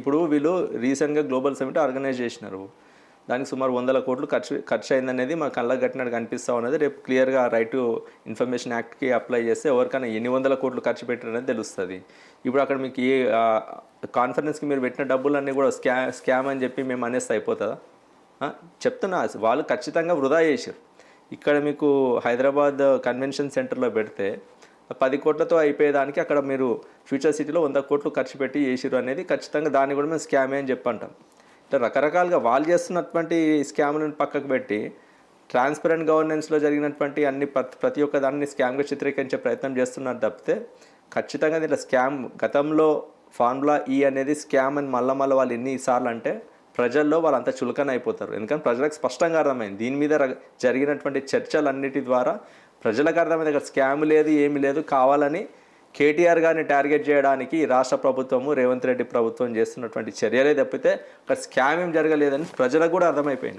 ఇప్పుడు వీళ్ళు రీసెంట్గా గ్లోబల్ సమిట్ ఆర్గనైజ్ చేసినారు. దానికి సుమారు 100 కోట్లు ఖర్చు అయిందనేది మన కళ్ళకు కట్టినట్టు కనిపిస్తూ ఉన్నది. రేపు క్లియర్గా రైట్ టు ఇన్ఫర్మేషన్ యాక్ట్కి అప్లై చేస్తే ఎవరికైనా ఎన్ని 100 కోట్లు ఖర్చు పెట్టారనేది తెలుస్తుంది. ఇప్పుడు అక్కడ మీకు ఏ కాన్ఫరెన్స్కి మీరు పెట్టిన డబ్బులన్నీ కూడా స్కామ్ అని చెప్పి మేము అనేస్తే అయిపోతుందా? చెప్తున్నా, వాళ్ళు ఖచ్చితంగా వృధా చేశారు. ఇక్కడ మీకు హైదరాబాద్ కన్వెన్షన్ సెంటర్లో పెడితే 10 కోట్లతో అయిపోయేదానికి అక్కడ మీరు ఫ్యూచర్ సిటీలో 100 కోట్లు ఖర్చు పెట్టి చేసిరు అనేది ఖచ్చితంగా దాన్ని కూడా మేము స్కామే అని చెప్పంటాం. ఇట్లా రకరకాలుగా వాళ్ళు చేస్తున్నటువంటి స్కామ్లను పక్కకు పెట్టి ట్రాన్స్పరెంట్ గవర్నెన్స్లో జరిగినటువంటి అన్ని ప్రతి ఒక్క దాన్ని స్కామ్గా చిత్రీకరించే ప్రయత్నం చేస్తున్నారు తప్పితే ఖచ్చితంగా దీంట్లో స్కామ్ గతంలో ఫార్ములా ఈ అనేది స్కామ్ అని మళ్ళీ వాళ్ళు ఎన్నిసార్లు అంటే ప్రజల్లో వాళ్ళు అంత చులకన అయిపోతారు. ఎందుకంటే ప్రజలకు స్పష్టంగా అర్థమైంది. దీని మీద జరిగినటువంటి చర్చలన్నిటి ద్వారా ప్రజలకు అర్థమైంది అక్కడ స్కామ్ లేదు, ఏమి లేదు, కావాలని కేటీఆర్ గారిని టార్గెట్ చేయడానికి రాష్ట్ర ప్రభుత్వము రేవంత్ రెడ్డి ప్రభుత్వం చేస్తున్నటువంటి చర్యలే తప్పితే అక్కడ స్కామ్ ఏం జరగలేదని ప్రజలకు కూడా అర్థమైపోయింది.